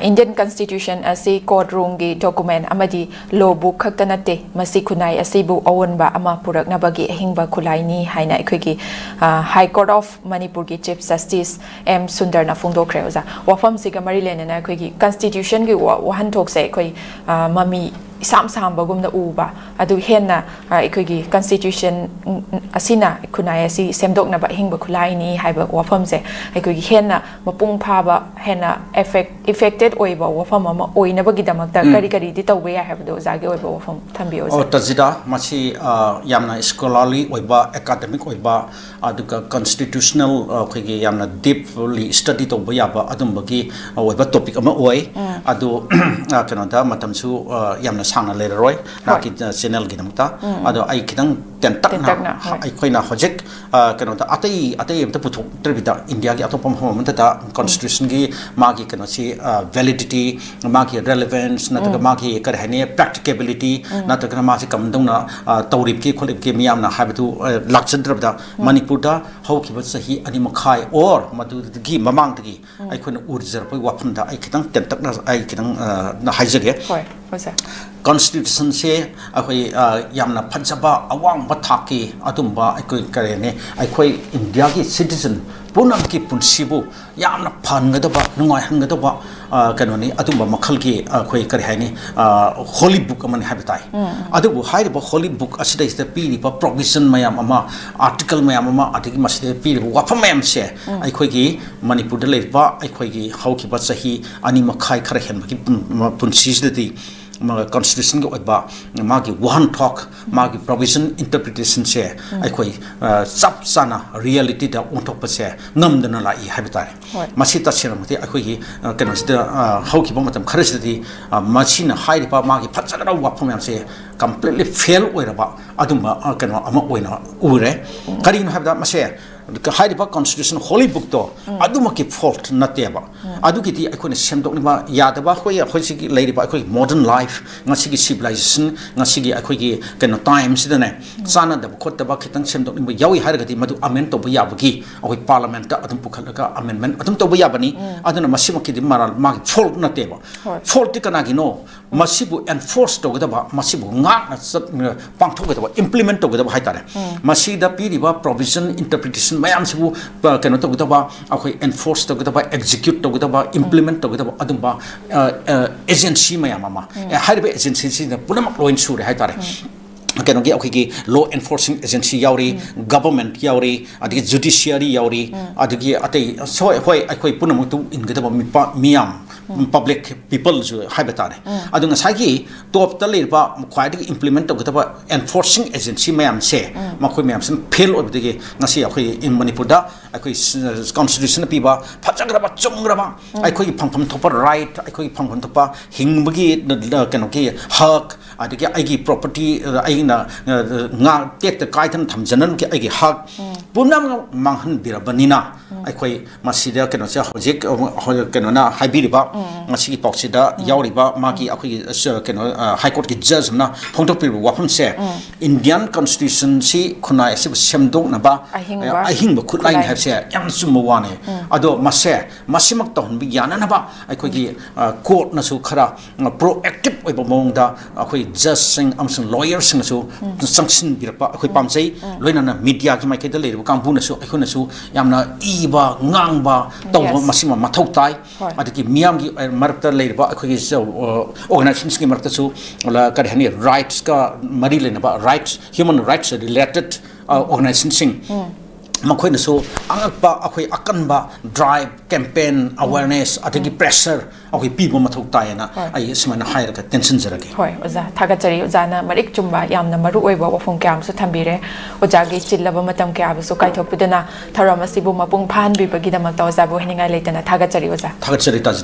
Indian Constitution asi courtroom gi document amadi law book khaktanate masi khunai asibu awanba ama puraknabagi hingba khulaini haina ekhigi High Court of Manipur gi Chief Justice M Sundar na phungdokre oza wafam siga mari lenana ekhigi constitution gi wahan thokse ekhoi mami sam bagumna uba adu henna ekhigi constitution asina khunai asi semdokna ba hingba khulaini haiba wafam se ekhigi henna mapung phaba henna affected oiba wafam ama oinabagi damakta kari di tawbe ya habdo zage oiba wafam thambi oza tajida machi yamna scholarly oiba academic oiba aduka constitutional khigi yamna deeply study tawba yaba adumbagi oiba topic ama oi adu kanada matamsu yamna sangna leroi na ki channel gi namta ado ai kidang tentakna ai khoina hojek kanada atai amta puthok tribida india gi atopam homamta ta constitution gi magi kana si validity magi relevance na ta magi kar hane practicability na ta kana magi kamdongna tawrib ki kholib ki miyamna habatu lakchandrabda manipur da hawkiba sahi ani makhai or madu gi mamang gi ai khona urjar pai wafam da ai kidang tentakna ai kidang na haijage constitution se akoi yamna phanjaba awang bathaki adumba akoi karene akoi india gi citizen punam ki punsibu yamna phangadaba nungai hangadaba kanoni adumba makhal gi akoi kare haini holy book amani habitai adubu haiba holy book asida is the piri ba provision mayam ama article mayam ama atigi maside piri wafam mayam se akoi gi manipur da leiba akoi gi hauki ba sahi ani makhai khare hen gi punsidati constitution go ba magi one talk magi provision interpretation se aikoi sap sana reality da ontok pa se ngamdana la I habitai masita seramati aikoi gi kanasida hauki ba matam kharisidi machina hairi pa magi phachagara wapam yam se completely fail oiraba adumba kano ama oina ure karin habda mase haiba constitution holy book to aduma ki fault nateba adu ki ti akhone semdok ni ba yadaba khoi khoi gi leiriba akhoi modern life ngasi gi civilization ngasi gi akhoi gi kano time sidane sana da khot ba khitang semdok ni ba yawi har ga ti madu amend to ba yabagi akhoi parliament ta adum pukhalaka amendment adum to ba yabani aduna masima ki di maral ma fault nateba fault ti kana gi no masibu enforce to ga ba masibu nga na pangthok ga ba implement to ga ba haitare masida piri ba provision interpretation mayam sibu kano to gudaba akhoi enforce to gudaba execute to gudaba implement to gudaba adumba agency mayam ama haiba agency si na punamak law ensure haitare kano gi akhoi gi law enforcing agency yauri government yauri adigi judiciary yauri adigi atai so hoi akhoi punamak tu in gudaba miyam public people ju haibetare adunga sagi top ta lerba khwaidi implement to gudaba enforcing agency mayam se makhoi mayam sin fail obdigi ngasi akhoi in manipur da akhoi constitution piba phachagraba chungraba akhoi phangpham thopa right akhoi phangpham thopa hingbagi kano gi hak adigi aigi property aina nga tek ta kaitan thamjanan ki aigi hak punam manghan birabanina akhoi masida kano se hojik kano na haibiriba ngasi paksida yauriba magi akhoi kano high court ki judge na phongtok pi wafam se indian constitution si khunai se semdok na ba ahingba khutlain have se yam sum wane ado mase masimak ton bi yana na ba akhoi gi court na su khara proactive oiba mongda akhoi judge sing amsung lawyers sing su sanction birpa akhoi pamjai loina na media ki mai kedale ru kambu na su akhoi na su yamna iba ngangba taw masima mathau tai adiki miyam gi marta leirba akhoi gi organizations ki marta su la kadhani rights ka mari lena ba rights human rights related organizations makhoi na so angakpa akhoi akanba drive campaign awareness atagi pressure akhoi pibo mathok tayana ai ismana hair ka tension jarage hoi oza thagachari oza na marik chumba yamna maru oiba wafung kyam su thambire oja gi chillaba matam kya bu su kaithok pidana tharama sibu mapung phan bi bagi da makta oza bo hininga leitana thagachari oza thagachari